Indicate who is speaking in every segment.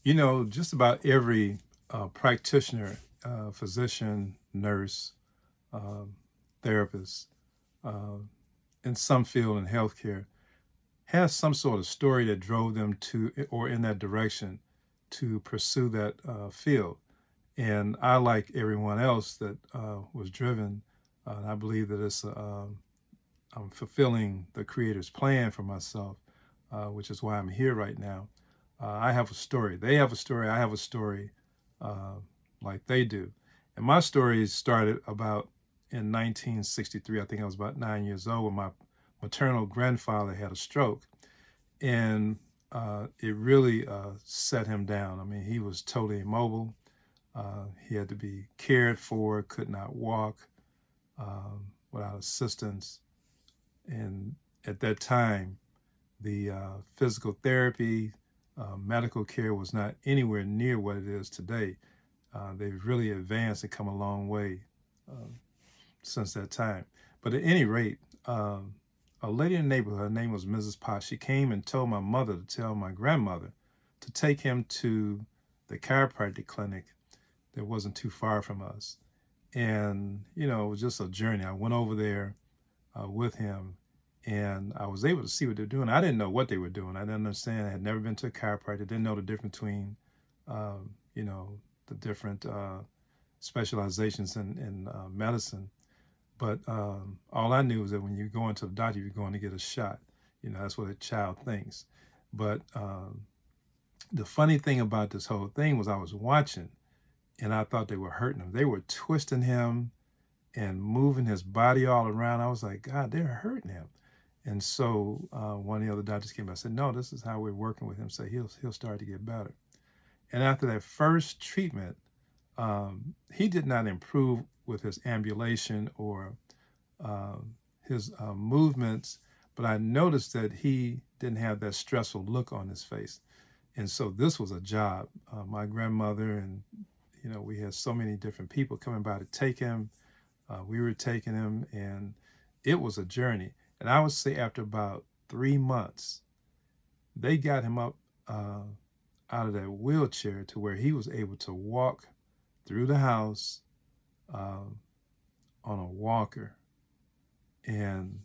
Speaker 1: Just about every practitioner, physician, nurse, uh, therapist, uh, in some field in healthcare has some sort of story that drove them to or in that direction to pursue that field. And I, like everyone else that was driven, and I believe that I'm fulfilling the Creator's plan for myself, which is why I'm here right now. I have a story. They have a story. I have a story, uh, like they do. And my story started about in 1963. I think I was about 9 years old when my maternal grandfather had a stroke. And it really set him down. I mean, he was totally immobile. He had to be cared for, could not walk without assistance. And at that time, the physical therapy, medical care was not anywhere near what it is today. They've really advanced and come a long way uh, since that time. But at any rate, a lady in the neighborhood, her name was Mrs. Potts, she came and told my mother to tell my grandmother to take him to the chiropractic clinic that wasn't too far from us. And, it was just a journey. I went over there with him, and I was able to see what they're doing. I didn't know what they were doing. I didn't understand. I had never been to a chiropractor. Didn't know the difference between, the different specializations in medicine. But all I knew was that when you go into the doctor, you're going to get a shot. That's what a child thinks. But the funny thing about this whole thing was I was watching, and I thought they were hurting him. They were twisting him and moving his body all around. I was like, God, they're hurting him. And so one of the other doctors came by and said, no, this is how we're working with him. So he'll start to get better. And after that first treatment, he did not improve with his ambulation or his movements, but I noticed that he didn't have that stressful look on his face. And so this was a job. My grandmother and, we had so many different people coming by to take him. We were taking him, and it was a journey. And I would say after about 3 months, they got him up out of that wheelchair to where he was able to walk through the house on a walker. And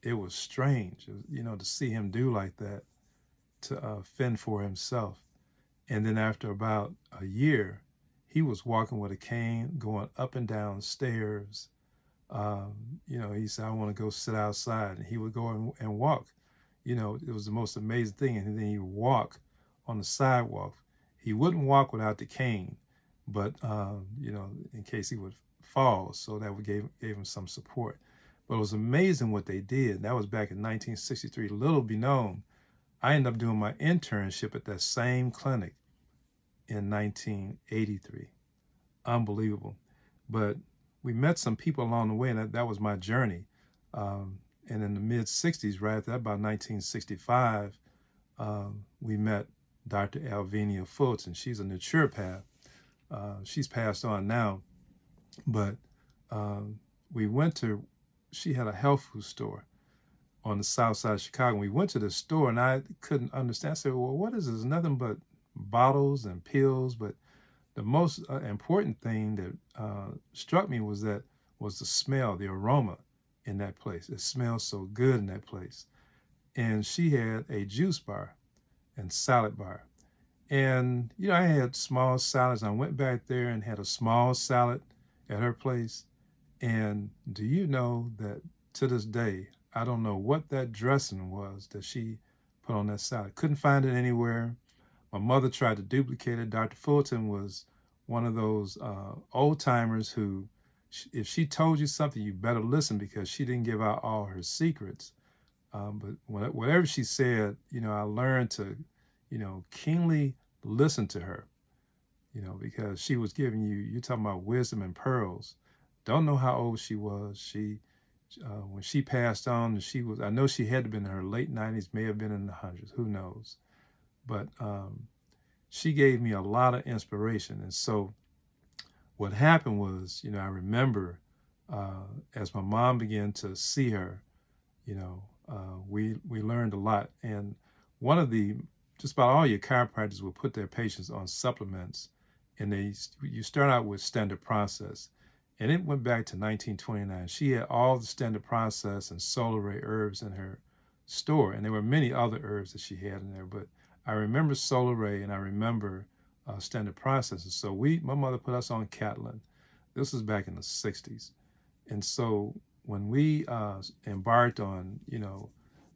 Speaker 1: it was strange, to see him do like that, to fend for himself. And then after about a year, he was walking with a cane, going up and down stairs. He said, I want to go sit outside. And he would go and walk. It was the most amazing thing. And then he would walk on the sidewalk. He wouldn't walk without the cane, but, in case he would fall. So that would gave him some support. But it was amazing what they did. That was back in 1963. Little be known, I ended up doing my internship at that same clinic in 1983. Unbelievable. But we met some people along the way, and that was my journey. And in the mid-60s, right after that, about 1965, we met Dr. Alvenia Fulton. She's a naturopath. She's passed on now. But she had a health food store on the south side of Chicago. We went to the store, and I couldn't understand. I said, well, what is this? Nothing but bottles and pills. But the most important thing that struck me was the smell, the aroma in that place. It smelled so good in that place. And she had a juice bar and salad bar. And, I had small salads. I went back there and had a small salad at her place. And do you know that to this day, I don't know what that dressing was that she put on that salad. Couldn't find it anywhere. My mother tried to duplicate it. Dr. Fulton was one of those old timers who, if she told you something, you better listen, because she didn't give out all her secrets. But whatever she said, I learned to, keenly listen to her, because she was giving you're talking about wisdom and pearls. Don't know how old she was. When she passed on, I know she had to have been in her late 90s, may have been in the hundreds, who knows. But she gave me a lot of inspiration. And so what happened was, I remember as my mom began to see her, we learned a lot. And one of the just about all your chiropractors will put their patients on supplements, and you start out with standard process. And it went back to 1929. She had all the standard process and solar ray herbs in her store, and there were many other herbs that she had in there. But I remember solar ray, and I remember standard processes. So my mother put us on Catalan. This was back in the 60s. And so when we embarked on,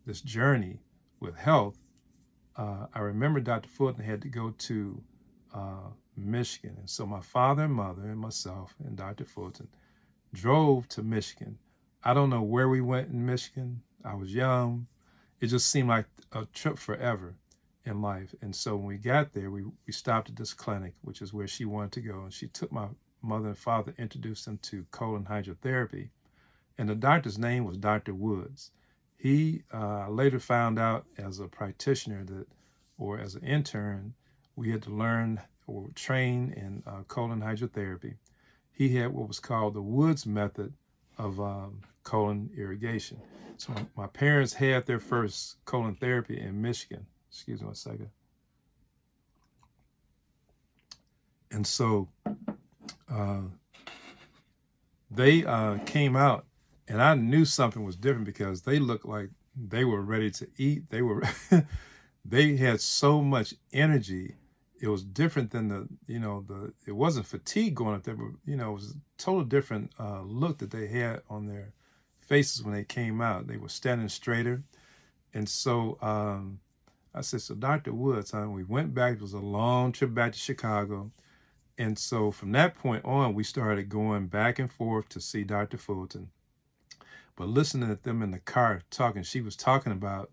Speaker 1: this journey with health, I remember Dr. Fulton had to go to Michigan. And so my father and mother and myself and Dr. Fulton drove to Michigan. I don't know where we went in Michigan. I was young. It just seemed like a trip forever in life. And so when we got there, we stopped at this clinic, which is where she wanted to go. And she took my mother and father, introduced them to colon hydrotherapy. And the doctor's name was Dr. Woods. He later found out as a practitioner or as an intern, we had to learn or train in colon hydrotherapy. He had what was called the Woods method of colon irrigation. So my parents had their first colon therapy in Michigan. Excuse me 1 second. And so they came out, and I knew something was different because they looked like they were ready to eat. They had so much energy. It was different than it wasn't fatigue going up there, but, it was a total different look that they had on their faces when they came out. They were standing straighter. And so I said, so Dr. Woods, we went back. It was a long trip back to Chicago. And so from that point on, we started going back and forth to see Dr. Fulton. But listening to them in the car talking, she was talking about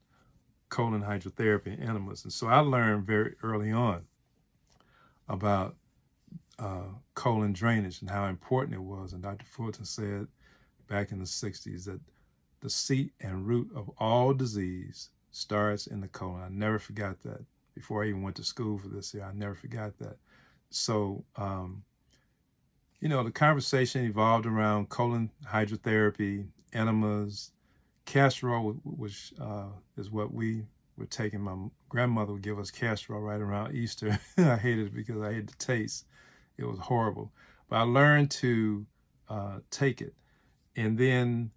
Speaker 1: colon hydrotherapy and enemas. And so I learned very early on about colon drainage and how important it was. And Dr. Fulton said back in the 60s that the seat and root of all disease starts in the colon. I never forgot that. Before I even went to school for this year, I never forgot that. So, the conversation evolved around colon hydrotherapy, enemas, castor oil, which is what we were taking. My grandmother would give us castor oil right around Easter. I hated it because I hated the taste. It was horrible. But I learned to take it. And then,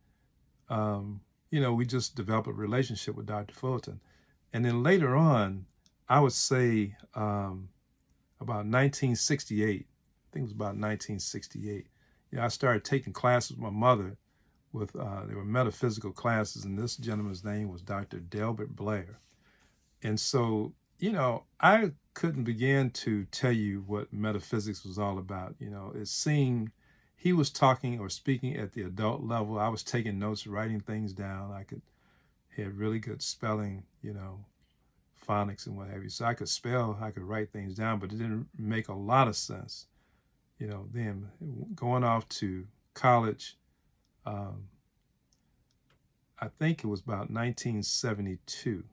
Speaker 1: we just developed a relationship with Dr. Fulton. And then later on, I would say about 1968, I think it was about 1968, I started taking classes with my mother they were metaphysical classes, and this gentleman's name was Dr. Delbert Blair. And so, I couldn't begin to tell you what metaphysics was all about. It seemed he was talking or speaking at the adult level. I was taking notes, writing things down. Had really good spelling, phonics and what have you. So I could spell, I could write things down, but it didn't make a lot of sense. Then going off to college, I think it was about 1972.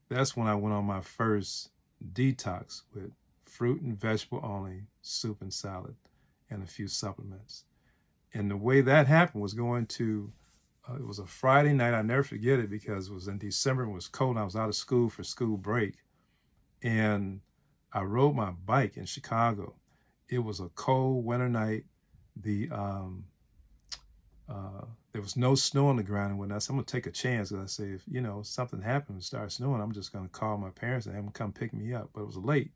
Speaker 1: That's when I went on my first detox with fruit and vegetable only, soup and salad, and a few supplements. And the way that happened was going to, it was a Friday night. I never forget it because it was in December. It was cold. I was out of school for school break. And I rode my bike in Chicago. It was a cold winter night. There was no snow on the ground and whatnot. So I'm going to take a chance. Because I say, if, something happened and started snowing, I'm just going to call my parents and have them come pick me up. But it was late.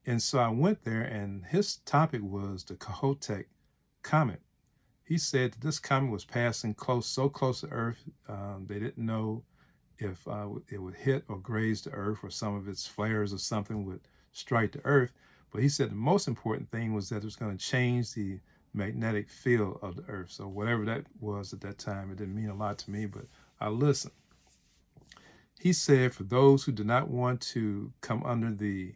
Speaker 1: And so I went there, and his topic was the Kohoutek comet. He said that this comet was passing so close to Earth, they didn't know if it would hit or graze the Earth, or some of its flares or something would strike the Earth. But he said the most important thing was that it was going to change the magnetic field of the Earth. So whatever that was at that time, it didn't mean a lot to me, but I listened. He said for those who did not want to come under the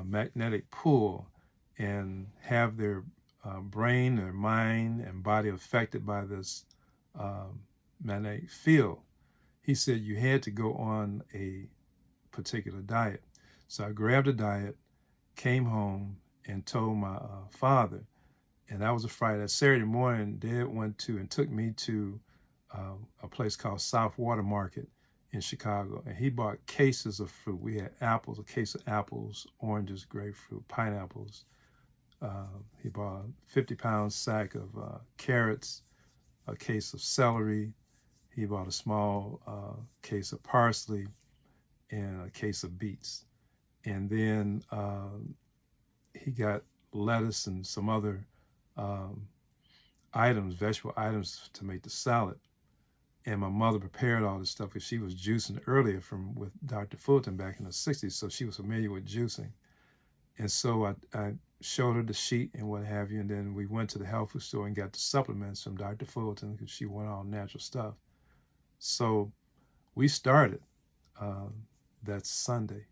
Speaker 1: magnetic pull and have their brain, their mind, and body affected by this magnetic field, he said you had to go on a particular diet. So I grabbed a diet, came home, and told my father. And that was a Friday. That Saturday morning, Dad went to and took me to a place called South Water Market in Chicago, and he bought cases of fruit. We had apples, a case of apples, oranges, grapefruit, pineapples. He bought a 50-pound sack of carrots, a case of celery. He bought a small case of parsley and a case of beets. And then he got lettuce and some other items, vegetable items to make the salad. And my mother prepared all this stuff because she was juicing earlier with Dr. Fulton back in the 60s, so she was familiar with juicing. And so I showed her the sheet and what have you, and then we went to the health food store and got the supplements from Dr. Fulton because she went all natural stuff. So we started that Sunday,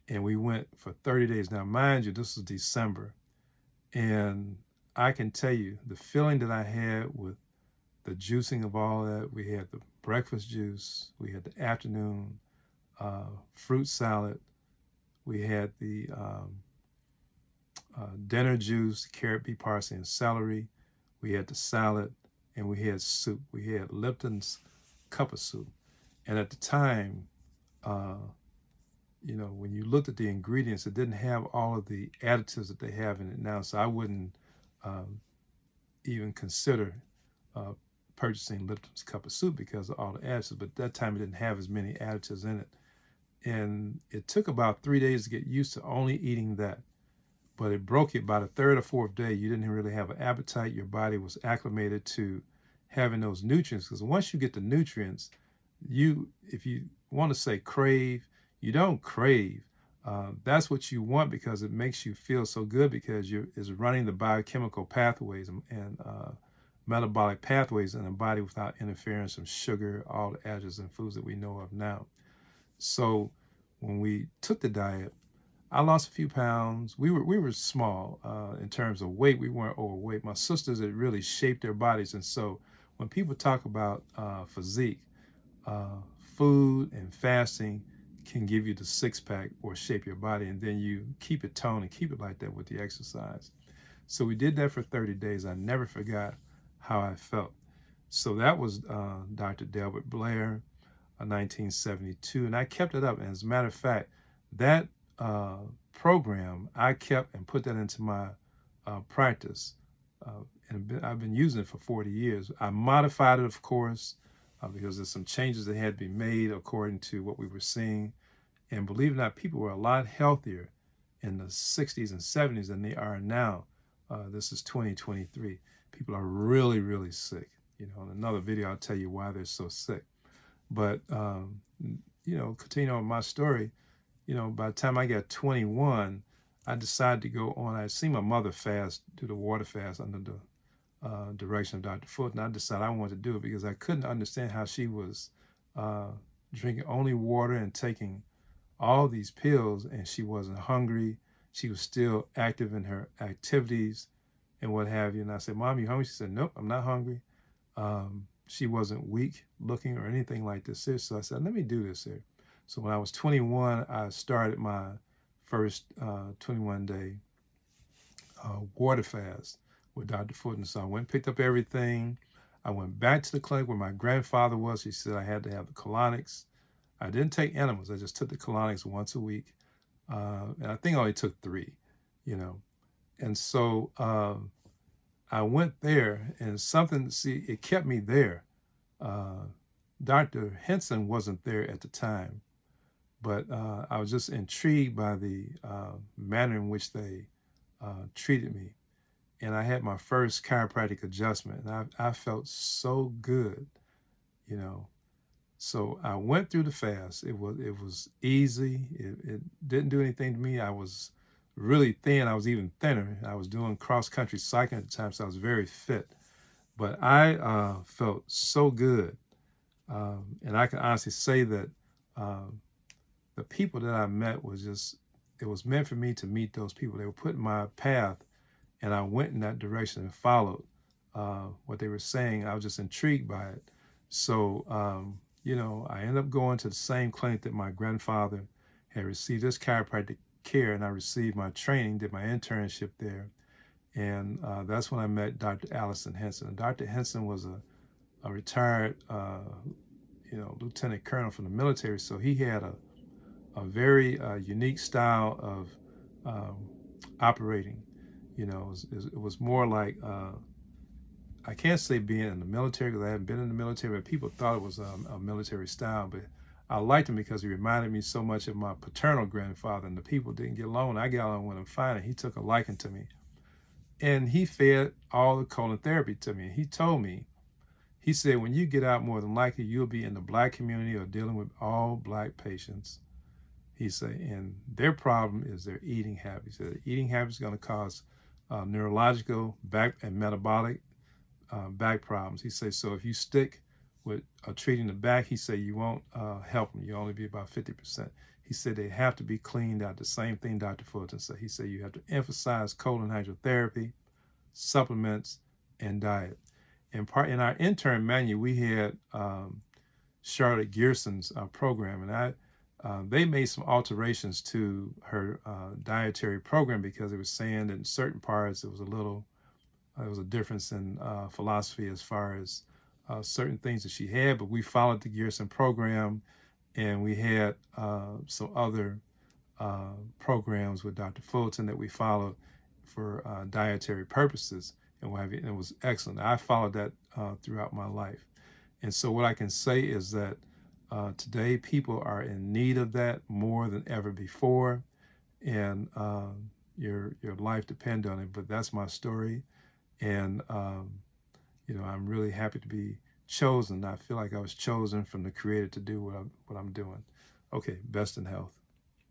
Speaker 1: and we went for 30 days. Now, mind you, this was December, and I can tell you the feeling that I had with the juicing of all that. We had the breakfast juice, we had the afternoon fruit salad, we had the dinner juice, carrot, beet, parsley, and celery, we had the salad, and we had soup. We had Lipton's cup of soup. And at the time, when you looked at the ingredients, it didn't have all of the additives that they have in it now, so I wouldn't even consider purchasing Lipton's cup of soup because of all the additives, but at that time it didn't have as many additives in it. And it took about 3 days to get used to only eating that. But it broke it by the third or fourth day. You didn't really have an appetite. Your body was acclimated to having those nutrients. Because once you get the nutrients, if you want to say crave, you don't crave. That's what you want because it makes you feel so good because it's running the biochemical pathways and metabolic pathways in the body without interference from sugar, all the additives and foods that we know of now. So when we took the diet, I lost a few pounds. We were small in terms of weight. We weren't overweight. My sisters had really shaped their bodies. And so when people talk about physique, food and fasting can give you the six-pack or shape your body, and then you keep it toned and keep it like that with the exercise. So we did that for 30 days. I never forgot how I felt. So that was Dr. Delbert Blair, 1972, and I kept it up. And as a matter of fact, that program, I kept and put that into my practice. And I've been using it for 40 years. I modified it, of course, because there's some changes that had to be made according to what we were seeing. And believe it or not, people were a lot healthier in the 60s and 70s than they are now. This is 2023. People are really, really sick. In another video, I'll tell you why they're so sick. But, continue on my story. By the time I got 21, I decided to go on. I seen my mother do the water fast under the direction of Dr. Fulton. I decided I wanted to do it because I couldn't understand how she was drinking only water and taking all these pills, and she wasn't hungry. She was still active in her activities and what have you. And I said, "Mom, you hungry?" She said, "Nope, I'm not hungry." She wasn't weak looking or anything like this. So I said, "Let me do this here." So when I was 21, I started my first 21-day water fast with Dr. Fulton. So I went and picked up everything. I went back to the clinic where my grandfather was. He said I had to have the colonics. I didn't take animals. I just took the colonics once a week. And I think I only took 3, And so I went there, and it kept me there. Dr. Henson wasn't there at the time, but I was just intrigued by the manner in which they treated me. And I had my first chiropractic adjustment, and I felt so good, So I went through the fast. It was easy. It didn't do anything to me. I was really thin. I was even thinner. I was doing cross-country cycling at the time, so I was very fit. But I felt so good. And I can honestly say that the people that I met it was meant for me to meet those people. They were put in my path, and I went in that direction and followed what they were saying. I was just intrigued by it. So, I ended up going to the same clinic that my grandfather had received his chiropractic care, and I received my training, did my internship there. And that's when I met Dr. Allison Henson. And Dr. Henson was a retired lieutenant colonel from the military. So he had a very unique style of operating. It was more like, I can't say being in the military because I haven't been in the military, but people thought it was a military style. But I liked him because he reminded me so much of my paternal grandfather, and the people didn't get along. I got along with him fine, and he took a liking to me. And he fed all the colon therapy to me. And he told me, he said, when you get out, more than likely, you'll be in the Black community or dealing with all Black patients. He said, and their problem is their eating habits. He said, eating habits are going to cause neurological, back, and metabolic back problems. He said, so if you stick with treating the back, he said, you won't help them. You'll only be about 50%. He said they have to be cleaned out. The same thing Dr. Fulton said. He said you have to emphasize colon hydrotherapy, supplements, and diet. In our intern manual, we had Charlotte Gearson's program, and they made some alterations to her dietary program because they were saying that in certain parts there was a difference in philosophy as far as certain things that she had, but we followed the Gearson program, and we had some other programs with Dr. Fulton that we followed for dietary purposes, and what have you, and it was excellent. I followed that throughout my life. And so what I can say is that today people are in need of that more than ever before, and your life depends on it. But that's my story, and I'm really happy to be chosen. I feel like I was chosen from the Creator to do what I'm doing. Okay, best in health.